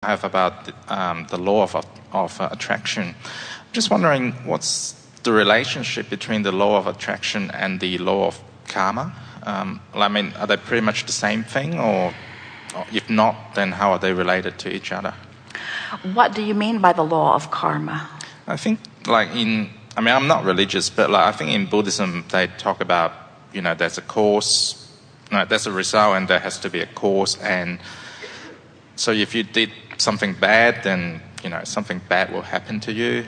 Have about the law of attraction. I'm just wondering, what's the relationship between the law of attraction and the law of karma? Are they pretty much the same thing, or if not, then how are they related to each other? What do you mean by the law of karma? I think, I'm not religious, but I think in Buddhism they talk about, there's a cause, there's a result, and there has to be a cause, and so if you did something bad, then something bad will happen to you.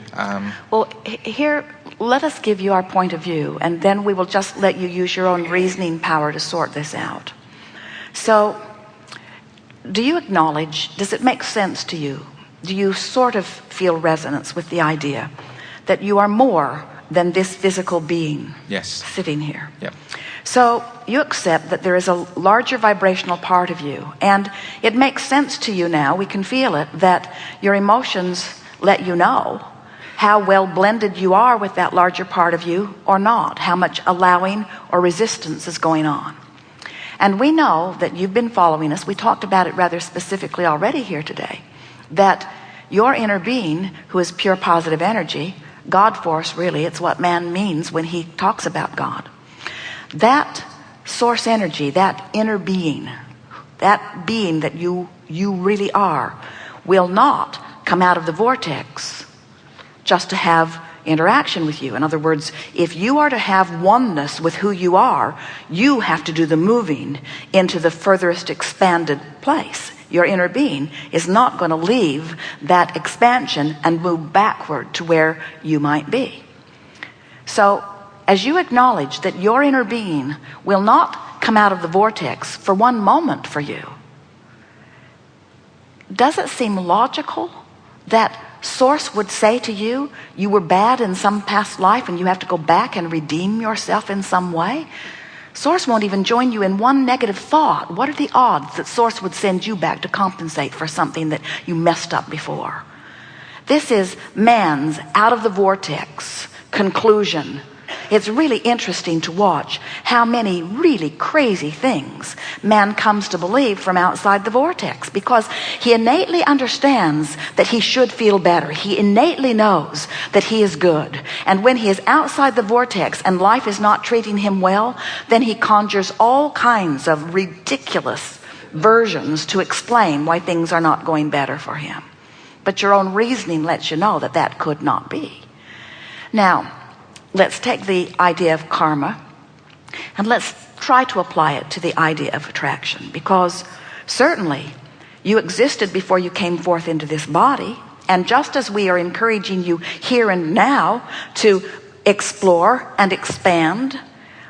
Well, here, let us give you our point of view, and then we will just let you use your own reasoning power to sort this out. So, do you acknowledge, does it make sense to you? Do you sort of feel resonance with the idea that you are more than this physical being? Yes. Sitting here? Yep. So you accept that there is a larger vibrational part of you, and it makes sense to you now, we can feel it, that your emotions let you know how well blended you are with that larger part of you or not, how much allowing or resistance is going on. And we know that you've been following us, we talked about it rather specifically already here today, that your inner being, who is pure positive energy, God force really, it's what man means when he talks about God. That source energy, that inner being, that being that you really are, will not come out of the vortex just to have interaction with you. In other words, if you are to have oneness with who you are, you have to do the moving into the furthest expanded place. Your inner being is not going to leave that expansion and move backward to where you might be. So, as you acknowledge that your inner being will not come out of the vortex for one moment for you, does it seem logical that Source would say to you, you were bad in some past life and you have to go back and redeem yourself in some way? Source won't even join you in one negative thought. What are the odds that Source would send you back to compensate for something that you messed up before? This is man's out of the vortex conclusion. It's really interesting to watch how many really crazy things man comes to believe from outside the vortex, because he innately understands that he should feel better. He innately knows that he is good. And when he is outside the vortex and life is not treating him well, then he conjures all kinds of ridiculous versions to explain why things are not going better for him. But your own reasoning lets you know that that could not be. Now, let's take the idea of karma and let's try to apply it to the idea of attraction, because certainly you existed before you came forth into this body, and just as we are encouraging you here and now to explore and expand,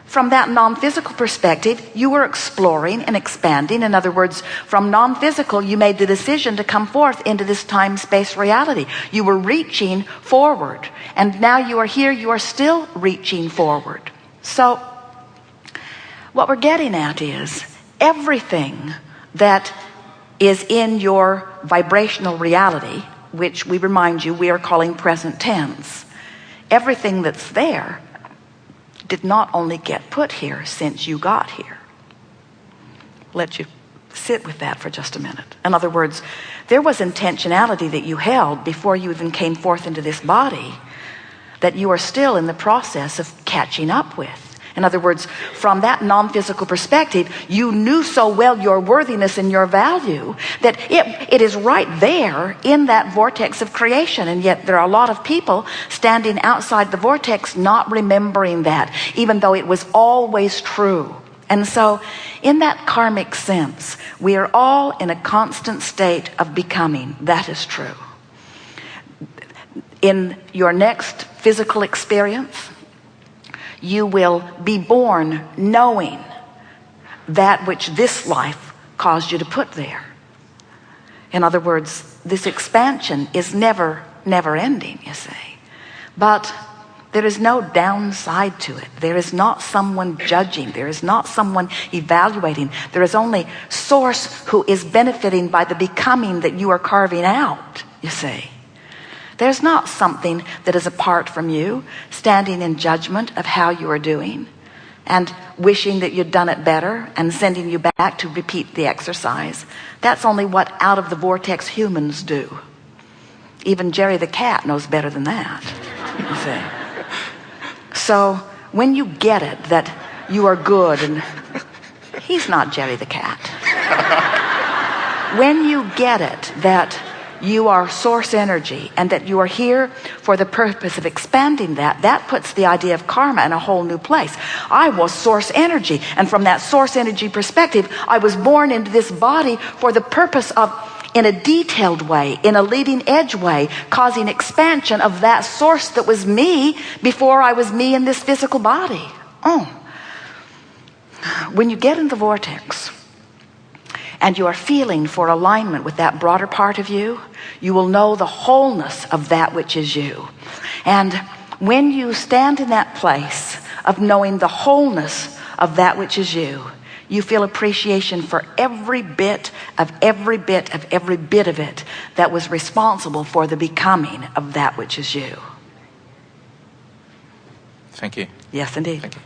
from that non-physical perspective, you were exploring and expanding. In other words, from non-physical, you made the decision to come forth into this time-space reality. You were reaching forward. And now you are here, you are still reaching forward. So, what we're getting at is everything that is in your vibrational reality, which we remind you we are calling present tense, everything that's there did not only get put here since you got here. Let you sit with that for just a minute. In other words, there was intentionality that you held before you even came forth into this body that you are still in the process of catching up with. In other words, from that non-physical perspective, you knew so well your worthiness and your value that it is right there in that vortex of creation. And yet there are a lot of people standing outside the vortex not remembering that, even though it was always true. And so in that karmic sense, we are all in a constant state of becoming. That is true. In your next physical experience, you will be born knowing that which this life caused you to put there. In other words, this expansion is never ending, you see. But there is no downside to it. There is not someone judging. There is not someone evaluating. There is only Source who is benefiting by the becoming that you are carving out, you see. There's not something that is apart from you, standing in judgment of how you are doing. and wishing that you'd done it better and sending you back to repeat the exercise. That's only what out of the vortex humans do. Even Jerry the cat knows better than that, you see. So when you get it that you are good, and he's not Jerry the cat. When you get it that you are source energy and that you are here for the purpose of expanding that, that puts the idea of karma in a whole new place. I was source energy, and from that source energy perspective, I was born into this body for the purpose of, in a detailed way, in a leading edge way, causing expansion of that source that was me before I was me in this physical body. When you get in the vortex and you are feeling for alignment with that broader part of you, you will know the wholeness of that which is you. And when you stand in that place of knowing the wholeness of that which is you, you feel appreciation for every bit of it that was responsible for the becoming of that which is you. Thank you. Yes, indeed. Thank you.